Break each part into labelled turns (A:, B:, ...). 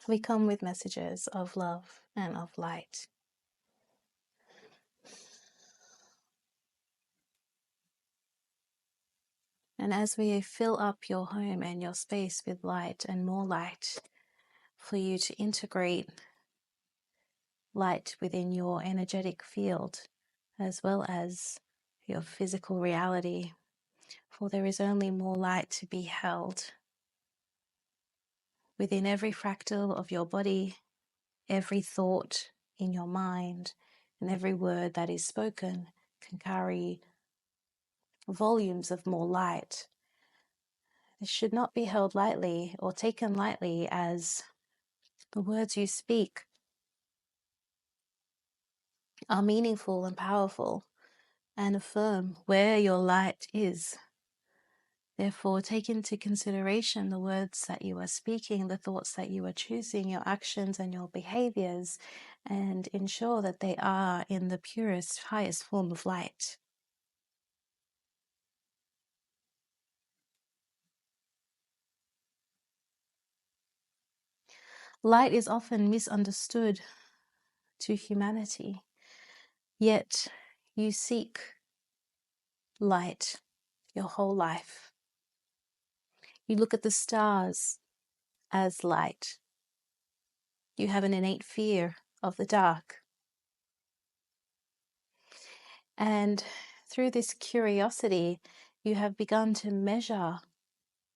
A: we come with messages of love and of light. And as we fill up your home and your space with light and more light, for you to integrate light within your energetic field as well as your physical reality, for there is only more light to be held within every fractal of your body, every thought in your mind, and every word that is spoken can carry volumes of more light. This should not be held lightly or taken lightly, as the words you speak are meaningful and powerful and affirm where your light is. Therefore, take into consideration the words that you are speaking, the thoughts that you are choosing, your actions and your behaviors, and ensure that they are in the purest, highest form of light. Light is often misunderstood to humanity, yet you seek light your whole life. You look at the stars as light. You have an innate fear of the dark. And through this curiosity, you have begun to measure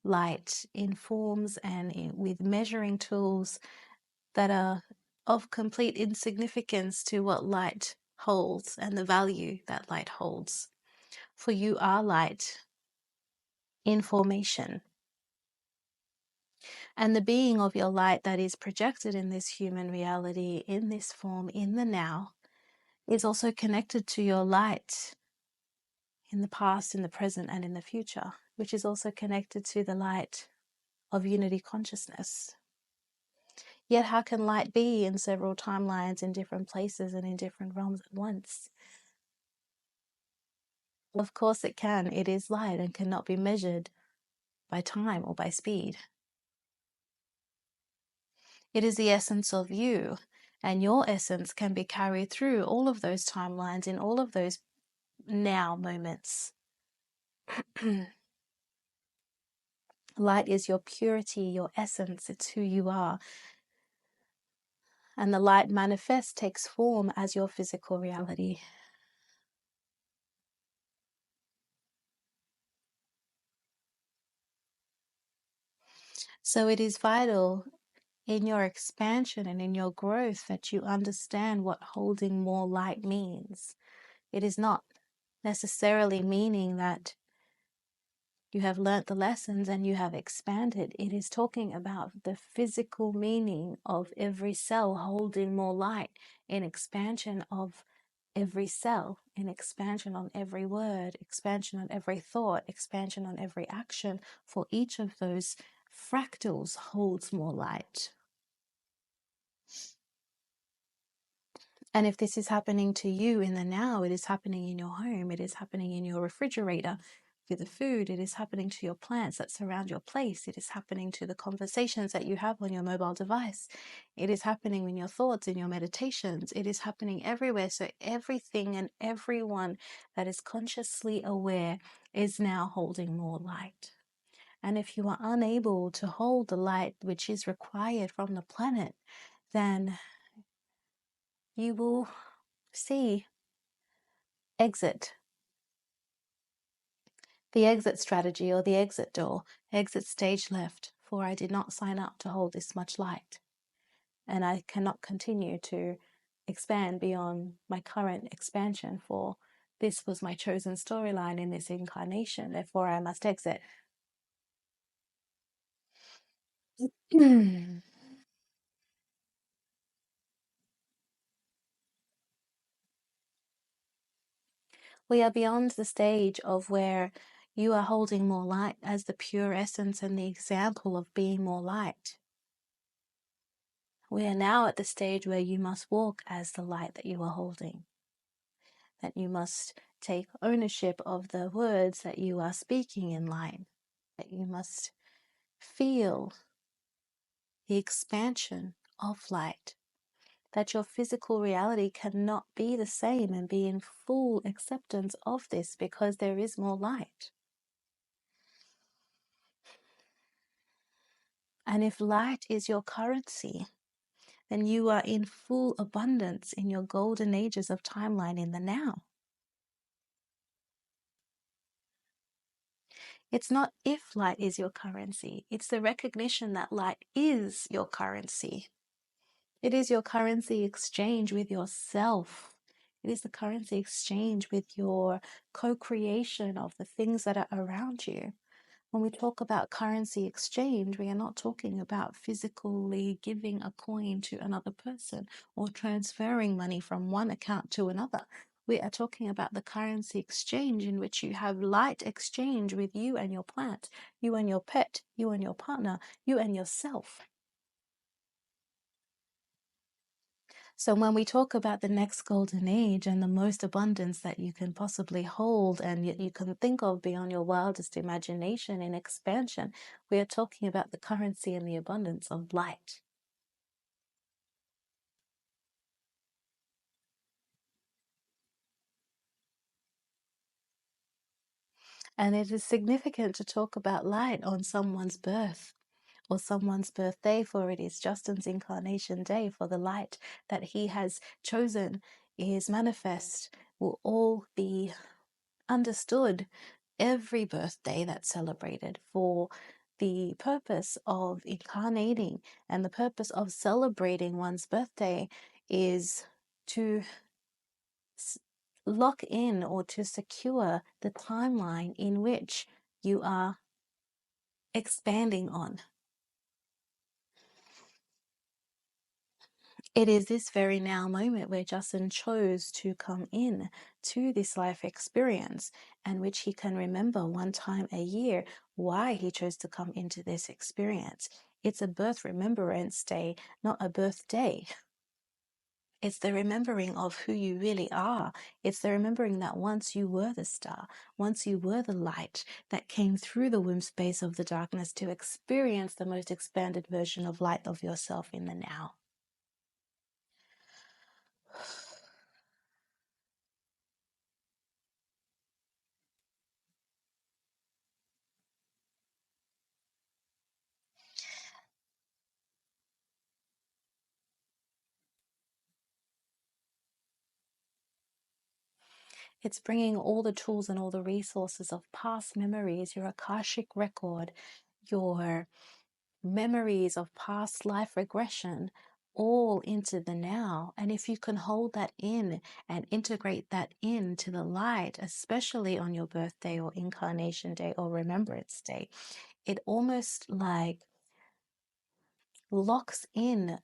A: light in forms and with measuring tools that are of complete insignificance to what light holds and the value that light holds. For you are light, information. And the being of your light that is projected in this human reality, in this form, in the now, is also connected to your light in the past, in the present, and in the future, which is also connected to the light of unity consciousness. Yet how can light be in several timelines, in different places, and in different realms at once? Of course it can. It is light and cannot be measured by time or by speed. It is the essence of you, and your essence can be carried through all of those timelines in all of those now moments. Light is your purity, your essence. It's who you are. And the light manifests, takes form as your physical reality. So it is vital in your expansion and in your growth that you understand what holding more light means. It is not necessarily meaning that you have learnt the lessons and you have expanded. It is talking about the physical meaning of every cell holding more light, in expansion of every cell, in expansion on every word, expansion on every thought, expansion on every action. For each of those fractals holds more light. And if this is happening to you in the now, it is happening in your home, it is happening in your refrigerator for the food, it is happening to your plants that surround your place, it is happening to the conversations that you have on your mobile device, it is happening in your thoughts, in your meditations, it is happening everywhere. So everything and everyone that is consciously aware is now holding more light. And if you are unable to hold the light which is required from the planet, then you will see exit, the exit strategy or the exit door, exit stage left, for I did not sign up to hold this much light, and I cannot continue to expand beyond my current expansion, for this was my chosen storyline in this incarnation, therefore I must exit. We are beyond the stage of where you are holding more light as the pure essence and the example of being more light. We are now at the stage where you must walk as the light that you are holding, that you must take ownership of the words that you are speaking in light, that you must feel the expansion of light, that your physical reality cannot be the same, and be in full acceptance of this because there is more light. And if light is your currency, then you are in full abundance in your golden ages of timeline in the now. It's not if light is your currency, it's the recognition that light is your currency. It is your currency exchange with yourself. It is the currency exchange with your co-creation of the things that are around you. When we talk about currency exchange, we are not talking about physically giving a coin to another person or transferring money from one account to another. We are talking about the currency exchange in which you have light exchange with you and your plant, you and your pet, you and your partner, you and yourself. So when we talk about the next golden age and the most abundance that you can possibly hold and yet you can think of beyond your wildest imagination in expansion, we are talking about the currency and the abundance of light. And it is significant to talk about light on someone's birth or someone's birthday, for it is Justin's incarnation day, for the light that he has chosen is manifest, will all be understood every birthday that's celebrated for the purpose of incarnating, and the purpose of celebrating one's birthday is to lock in or to secure the timeline in which you are expanding on. It is this very now moment where Justin chose to come in to this life experience, and which he can remember one time a year why he chose to come into this experience. It's a birth remembrance day, not a birthday. It's the remembering of who you really are. It's the remembering that once you were the star, once you were the light that came through the womb space of the darkness to experience the most expanded version of light of yourself in the now. It's bringing all the tools and all the resources of past memories, your Akashic record, your memories of past life regression, all into the now. And if you can hold that in and integrate that into the light, especially on your birthday or incarnation day or remembrance day, it almost like locks in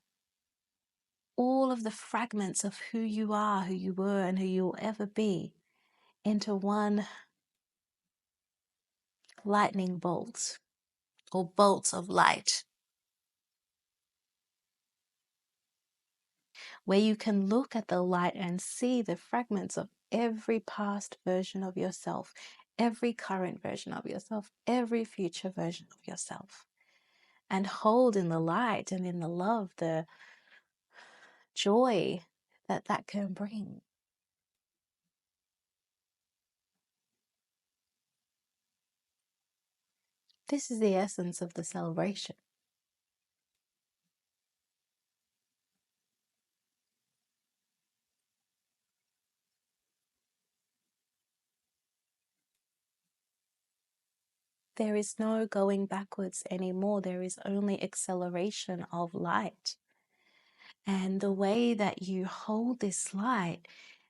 A: all of the fragments of who you are, who you were, and who you'll ever be into one lightning bolt or bolts of light, where you can look at the light and see the fragments of every past version of yourself, every current version of yourself, every future version of yourself, and hold in the light and in the love the joy that that can bring. This is the essence of the celebration. There is no going backwards anymore. There is only acceleration of light. And the way that you hold this light,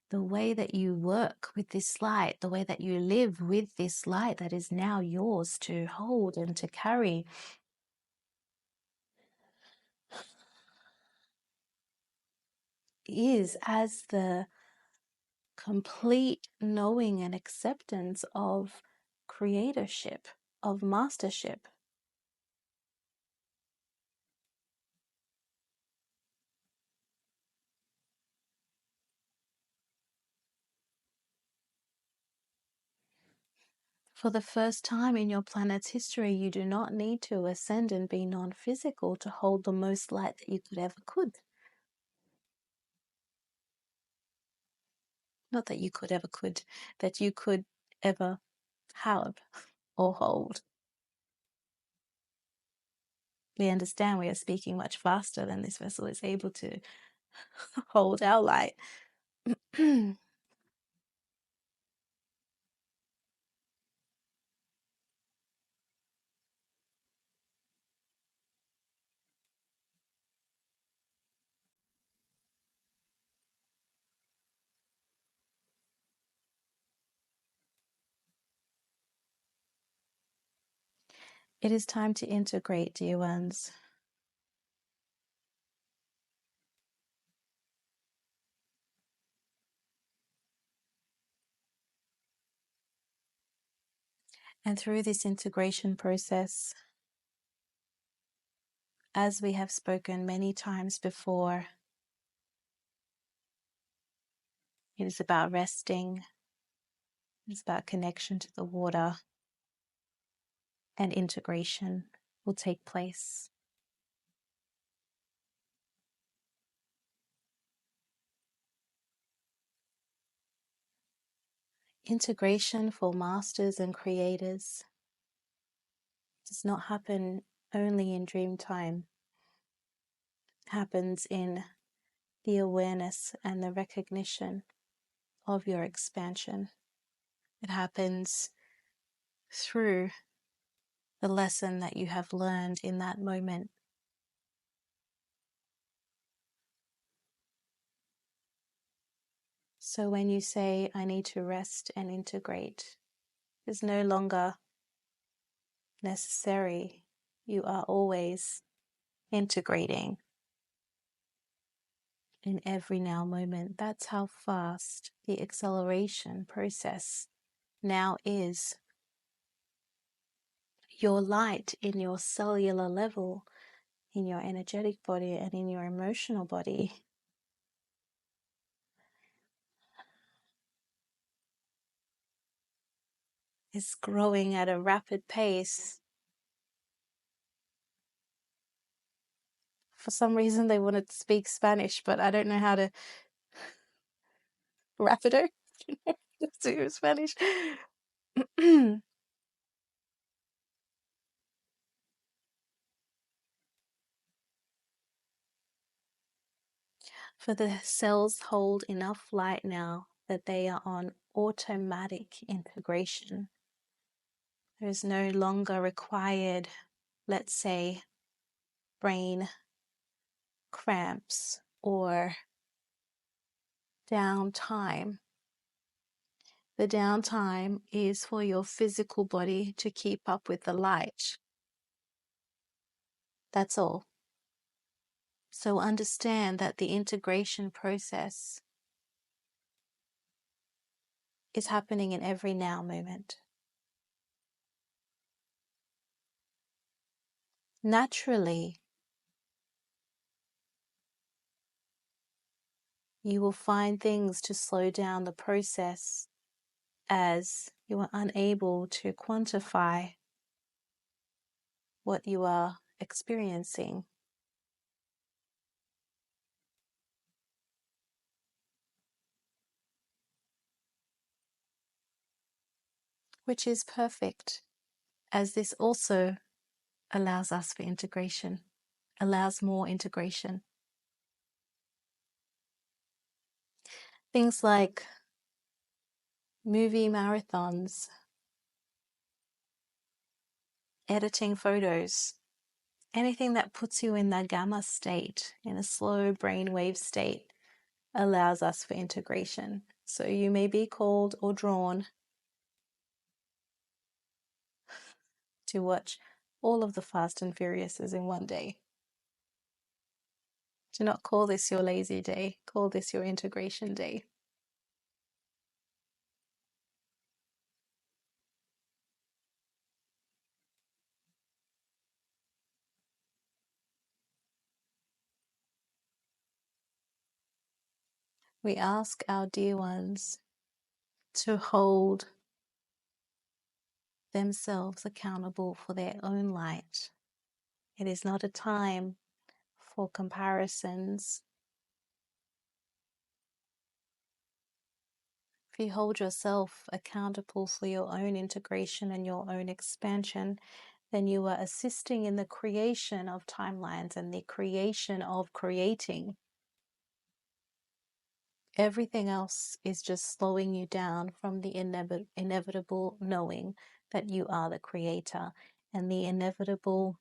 A: the way that you work with this light, the way that you live with this light that is now yours to hold and to carry, is as the complete knowing and acceptance of creatorship, of mastership. For the first time in your planet's history, you do not need to ascend and be non-physical to hold the most light that you could. Not that you could ever could, that you could ever have or hold. We understand we are speaking much faster than this vessel is able to hold our light. It is time to integrate, dear ones. And through this integration process, as we have spoken many times before, it is about resting, it is about connection to the water, and integration will take place. Integration for masters and creators does not happen only in dream time. It happens in the awareness and the recognition of your expansion. It happens through the lesson that you have learned in that moment. So when you say, I need to rest and integrate, it's no longer necessary. You are always integrating in every now moment. That's how fast the acceleration process now is. Your light in your cellular level, in your energetic body, and in your emotional body is growing at a rapid pace. For some reason, they wanted to speak Spanish, but I don't know how to. Rapido? Do Spanish. For the cells hold enough light now that they are on automatic integration. There is no longer required, let's say, brain cramps or downtime. The downtime is for your physical body to keep up with the light. That's all. So understand that the integration process is happening in every now moment. Naturally, you will find things to slow down the process as you are unable to quantify what you are experiencing. Which is perfect, as this also allows us for integration, allows more integration. Things like movie marathons, editing photos, anything that puts you in that gamma state, in a slow brainwave state, allows us for integration. So you may be called or drawn to watch all of the Fast and Furiouses in one day. Do not call this your lazy day. Call this your integration day. We ask our dear ones to hold themselves accountable for their own light. It is not a time for comparisons. If you hold yourself accountable for your own integration and your own expansion, then you are assisting in the creation of timelines and the creation of creating. Everything else is just slowing you down from the inevitable knowing that you are the creator and the inevitable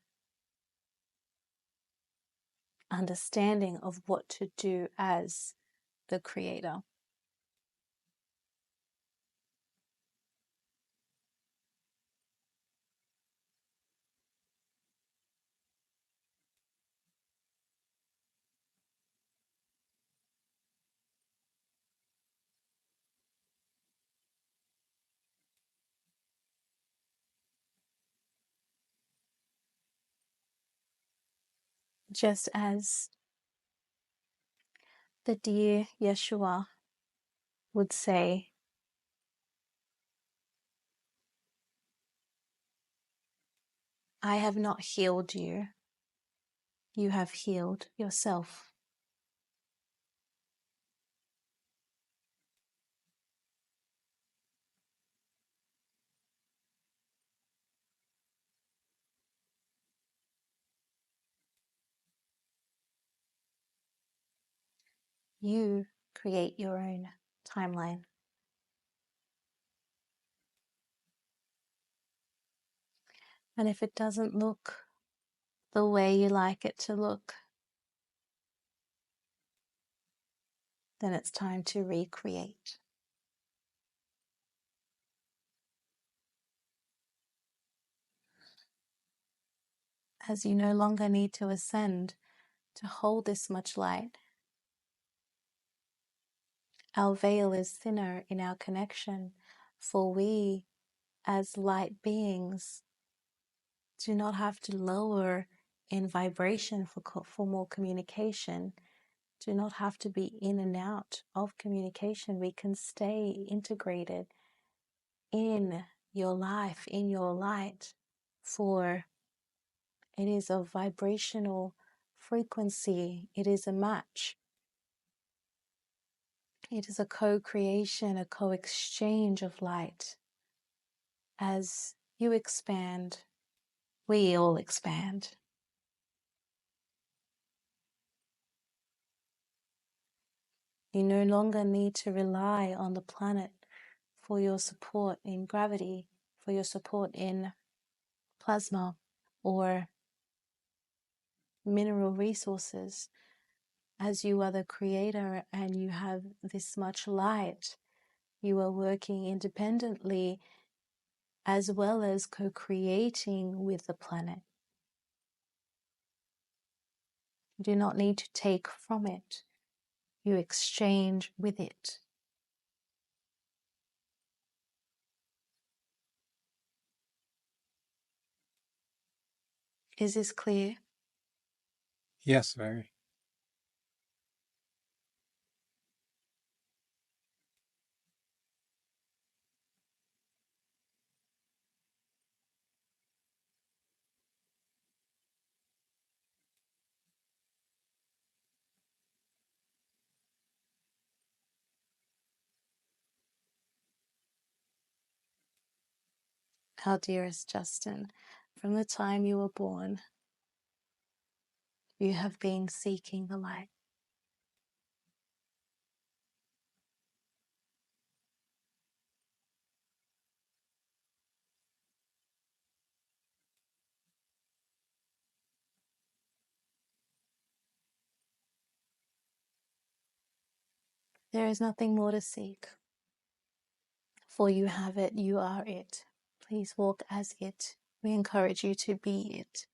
A: understanding of what to do as the creator. Just as the dear Yeshua would say, I have not healed you, you have healed yourself. You create your own timeline. And if it doesn't look the way you like it to look, then it's time to recreate. As you no longer need to ascend to hold this much light, our veil is thinner in our connection, for we, as light beings, do not have to lower in vibration for more communication, do not have to be in and out of communication. We can stay integrated in your life, in your light, for it is a vibrational frequency, it is a match. It is a co-creation, a co-exchange of light. As you expand, we all expand. You no longer need to rely on the planet for your support in gravity, for your support in plasma or mineral resources. As you are the creator and you have this much light, you are working independently as well as co-creating with the planet. You do not need to take from it. You exchange with it. Is this clear?
B: Yes, very.
A: Our dearest Justin, from the time you were born, you have been seeking the light. There is nothing more to seek, for you have it, you are it. Please walk as it. We encourage you to be it.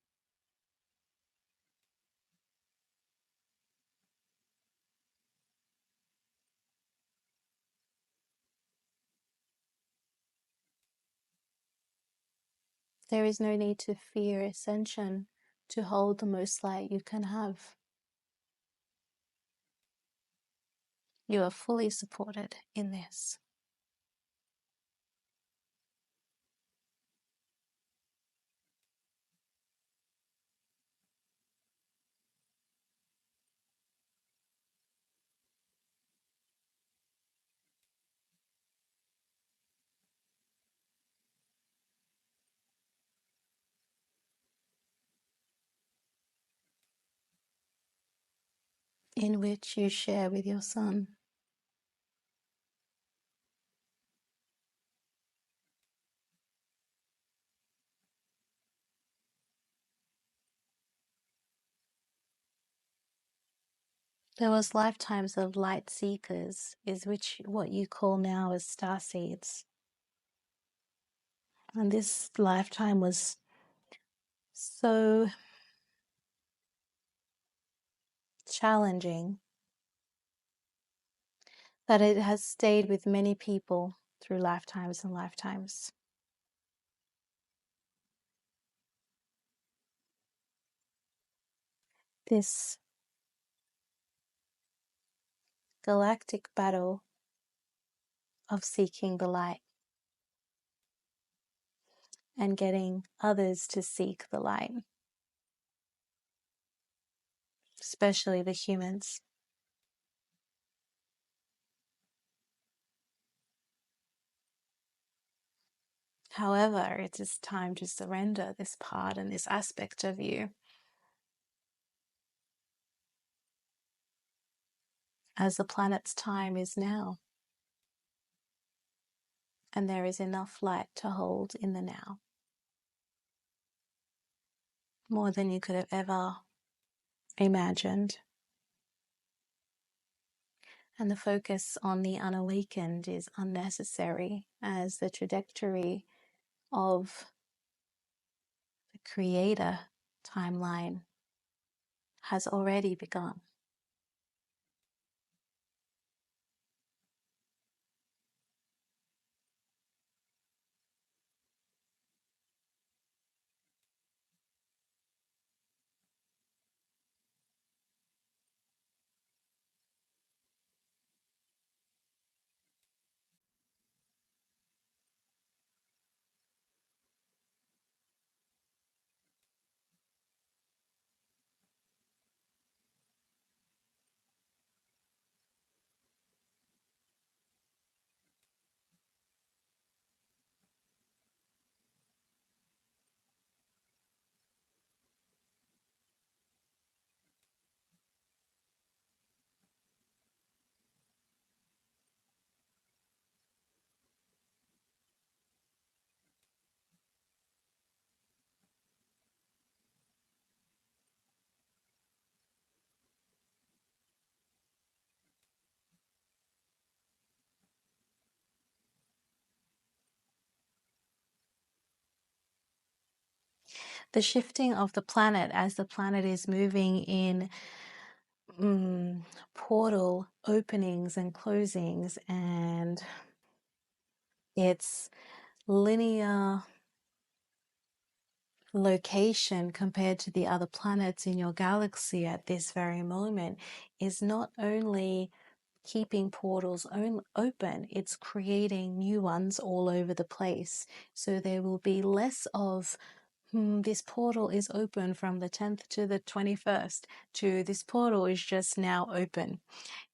A: There is no need to fear ascension to hold the most light you can have. You are fully supported in this. in which you share with your son. There was lifetimes of light seekers, is which what you call now as star seeds. And this lifetime was so challenging that it has stayed with many people through lifetimes and lifetimes. This galactic battle of seeking the light and getting others to seek the light, especially the humans. However, it is time to surrender this part and this aspect of you, as the planet's time is now, and there is enough light to hold in the now, more than you could have ever imagined. And the focus on the unawakened is unnecessary, as the trajectory of the creator timeline has already begun. The shifting of the planet, as the planet is moving in portal openings and closings, and its linear location compared to the other planets in your galaxy at this very moment, is not only keeping portals open, it's creating new ones all over the place. So there will be less of this portal is open from the 10th to the 21st, to this portal is just now open.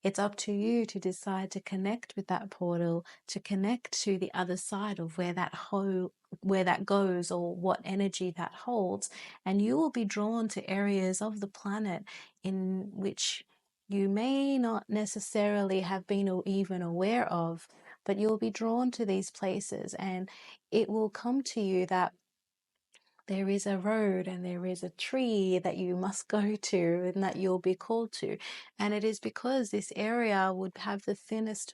A: It's up to you to decide to connect with that portal, to connect to the other side of where that goes, or what energy that holds, and you will be drawn to areas of the planet in which you may not necessarily have been even aware of, but you'll be drawn to these places, and it will come to you that there is a road and there is a tree that you must go to and that you'll be called to. And it is because this area would have the thinnest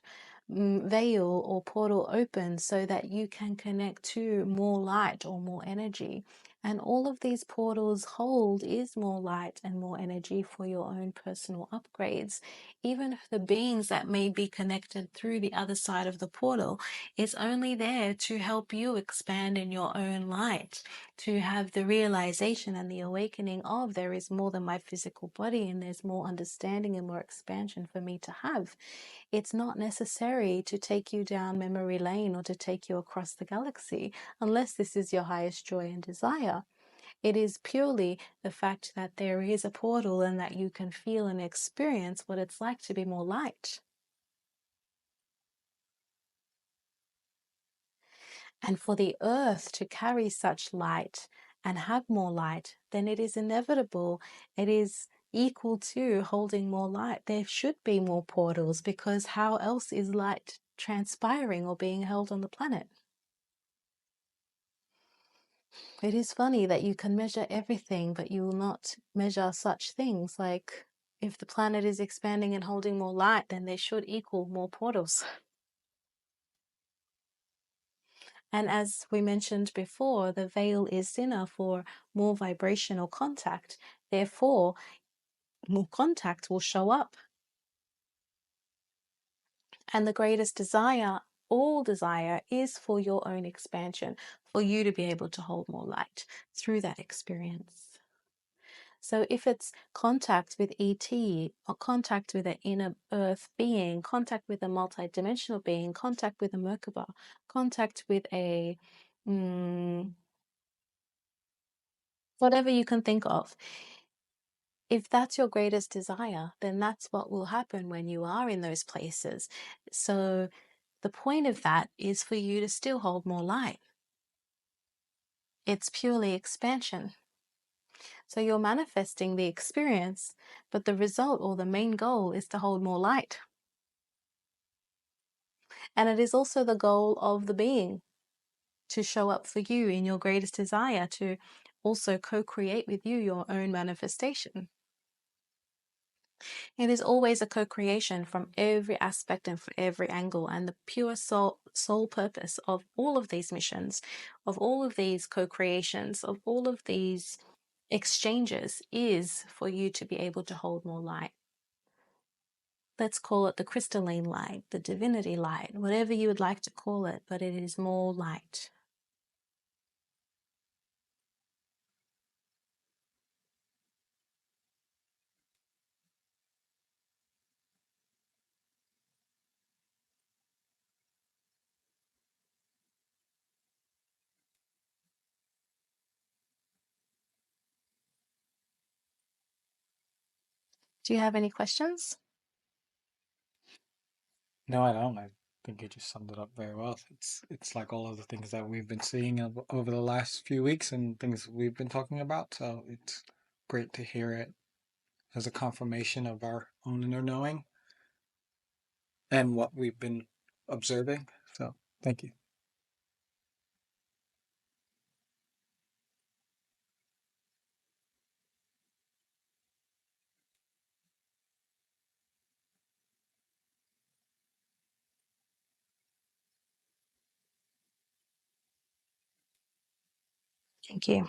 A: veil or portal open so that you can connect to more light or more energy. And all of these portals hold is more light and more energy for your own personal upgrades. Even if the beings that may be connected through the other side of the portal is only there to help you expand in your own light, to have the realization and the awakening of there is more than my physical body, and there's more understanding and more expansion for me to have. It's not necessary to take you down memory lane or to take you across the galaxy unless this is your highest joy and desire. It is purely the fact that there is a portal and that you can feel and experience what it's like to be more light. And for the earth to carry such light and have more light, then it is inevitable. It is equal to holding more light. There should be more portals, because how else is light transpiring or being held on the planet? It is funny that you can measure everything, but you will not measure such things. Like, if the planet is expanding and holding more light, then there should equal more portals. And as we mentioned before, the veil is thinner for more vibrational contact. Therefore, more contact will show up. And the greatest desire, all desire, is for your own expansion, for you to be able to hold more light through that experience. So if it's contact with ET, or contact with an inner earth being, contact with a multidimensional being, contact with a Merkaba, contact with a whatever you can think of, if that's your greatest desire, then that's what will happen when you are in those places. So the point of that is for you to still hold more light. It's purely expansion. So you're manifesting the experience, but the result or the main goal is to hold more light. And it is also the goal of the being to show up for you in your greatest desire, to also co-create with you your own manifestation. It is always a co-creation from every aspect and from every angle. And the pure soul purpose of all of these missions, of all of these co-creations, of all of these exchanges is for you to be able to hold more light. Let's call it the crystalline light, the divinity light, whatever you would like to call it, but it is more light. Do you have any questions?
B: No, I don't. I think you just summed it up very well. It's like all of the things that we've been seeing over the last few weeks and things we've been talking about. So it's great to hear it as a confirmation of our own inner knowing and what we've been observing. So thank you.
A: Thank you.